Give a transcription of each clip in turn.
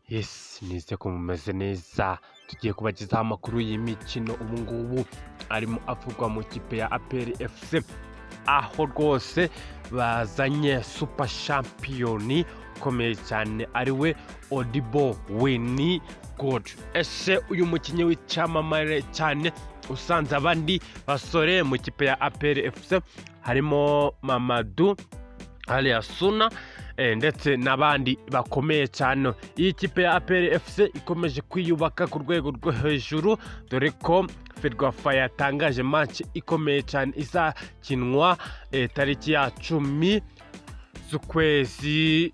Yes, nize ko mumeze neza. Tugiye kubagezaho amakuru y'imikino ubu ngubu arimo avugwa mu kipe ya APR aho rwose bazanye super champion ukomeye cyane ariwe Odibo Wini God. Ese uyu mukinnyi w'icyamamare cyane usanze abandi basore mu kipe ya APR harimo Mamadou Aliasuna ndetse n'abandi bakomeye cyane. Iyi kipe ya APR ikomeje kwiyubaka ku rwego rwo hejuru, dore ko FERWAFA yatangaje match ikomeye cyane izakinwa tariki ya 10 z'ukwezi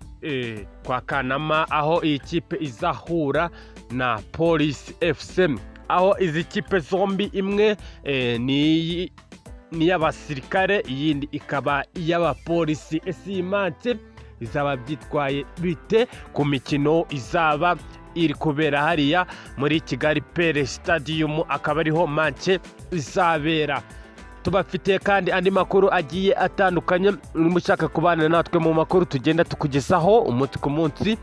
kwa Kanama, aho iyi kipe izahura na Police FC. Aho izi kipe zombi imwe ni y'abasirikare, iyindi ikaba y'abapolisi. Ese iyi match izaba byitwaye bite ku mikino izaba iri kubera hariya muri Kigali Pele Stadium, akaba ariho match izabera. Tubafitiye kandi andi makuru agiye atandukanye. Mushaka kubana natwe mu makuru tugenda tukugezaho umunsi ku munsi,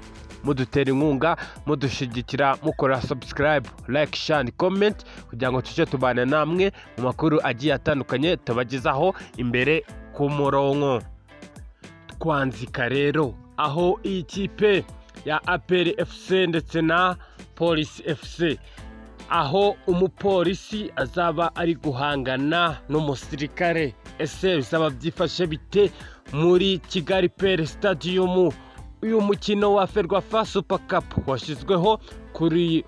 mudutera inkunga, mudushigikira, mukora subscribe, like, share, comment kugira ngo tujye tubana namwe mu makuru agiye atandukanye tubagezaho imbere ku murongo. Twanzika rero aho iyi kipe ya APR ndetse na Police FC, aho umupolisi azaba ari guhangana n'umusirikare. Ese bizaba byifashe bite muri Kigali Pele Stadium? Uyu mukino wa FERWAFA Super Cup washyizweho kuri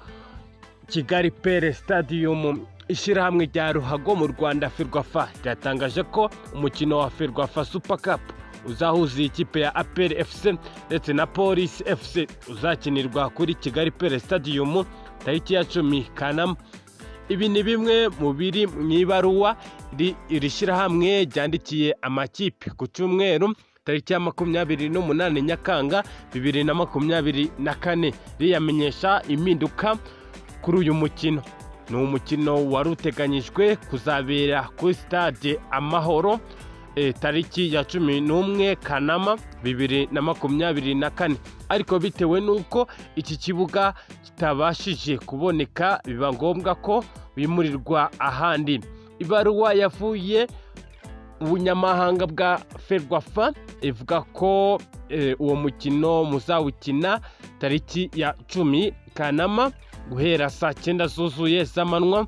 Kigali Pele Stadium. Ishyirahamwe rya ruhago mu Rwanda FERWAFA ryatangaje ko umukino wa FERWAFA Super Cup uzahuza ikipe ya APR ndetse na Police FC uzakinirwa kuri Kigali Pele Stadium tariki ya 10 Kanama. Ibi ni bimwe mu biri mu ibaruwa iri shyirahamwe ryandikiye amakipe ku cyumweru tariki ya 28 Nyakanga 2024 riyamenyesha impinduka kuri uyu mukino. Ni umukino wari uteganyijwe kuzabera kuri stade Amahoro tariki ya 11 Kanama 2024, ariko bitewe nuko iki kibuga kitabashije kuboneka biba ngombwa ko bimurirwa ahandi. Ibaruwa yavuye ubunyamahanga bwa FERWAFA ivuga ko uwo mukino muzawukina tariki ya 10 Kanama guhera saa 9 zuzuye z'amanywa,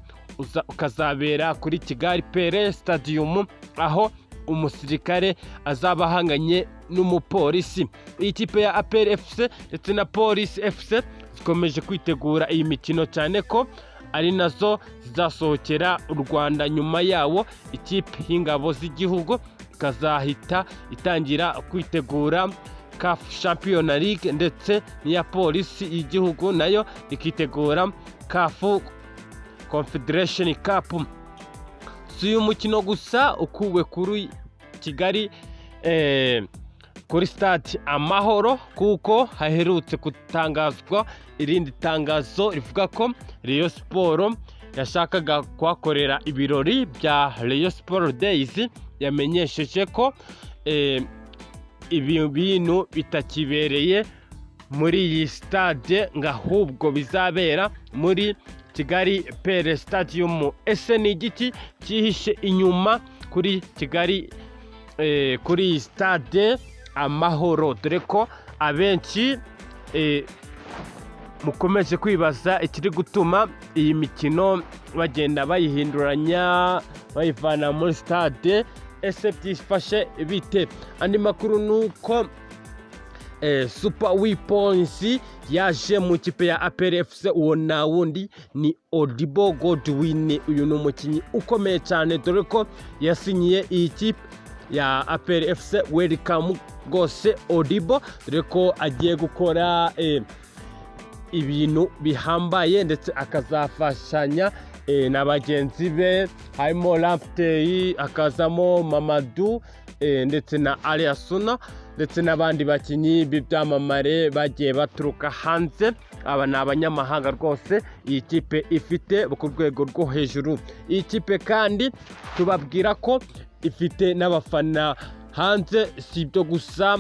ukazabera kuri Kigali Pele Stadium, aho umusirikare azaba ahanganye n'umupolisi. Iyi kipe ya APR ndetse na Police FC zikomeje kwitegura iyi mikino cyane ko ari nazo zizasohokera u Rwanda. Nyuma yawo ikipe y'ingabo z'igihugu ikazahita itangira kwitegura CAF Champions League, ndetse n'iya polisi y'igihugu nayo ikitegura CAF Confederation Cup. Si uyu mukino gusa ukuwe kuri Kigali kuri stade Amahoro, kuko haherutse gutangazwa irindi tangazo rivuga ko Rayon Sport yashakaga kuhakorera ibirori bya Rayon Sport Days. Yamenyesheje ko ibi bintu bitakibereye muri iyi stade, ngahubwo bizabera muri Kigali Pele Stadium. Ese ni igiti cyihishe inyuma kuri Kigali kuri stade Amahoro? Dore ko abenshi mukomeje kwibaza ikiri gutuma iyi mikino bagenda bayihinduranya bayivana muri stade. Ese byifashe bite? Andi makuru nuko Super Weapons yaje mu kipe ya APR uwo na wundi ni Odibo Godwin. Uyu ni umukinnyi ukomeye cyane, dore ko yasinyiye iyi kipe ya APR welcome rwose Odibo, dore ko agiye gukora ibintu bihambaye ndetse akazafashanya na bagenzi be, harimo Lamptey, akazamo Mamadou ndetse na Aliasuna, ndetse n'abandi bakinnyi b'ibyamamare bagiye baturuka hanze. Aba ni abanyamahanga rwose iyi kipe ifite ku rwego rwo hejuru. Iyi kipe kandi tubabwira ko ifite n'abafana hanze. Si ibyo gusa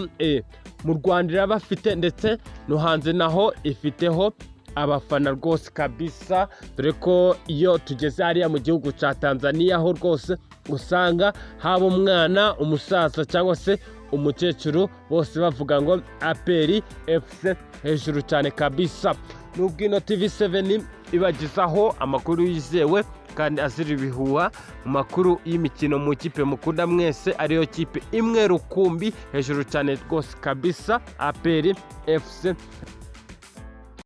mu Rwanda irabafite ndetse no hanze naho ifiteho abafana rwose kabisa, dore ko iyo tugeze hariya mu gihugu cya Tanzania ho rwose usanga haba umwana, umusaza cyangwa se umukecuru bose bavuga ngo APR FC hejuru cyane kabisa. Nubwo ino TV7 ibagizaho amakuru yizewe kandi azira ibihuha, mu makuru y'imikino mu kipe mukunda mwese ariyo kipe imwe rukumbi hejuru cyane rwose kabisa, APR FC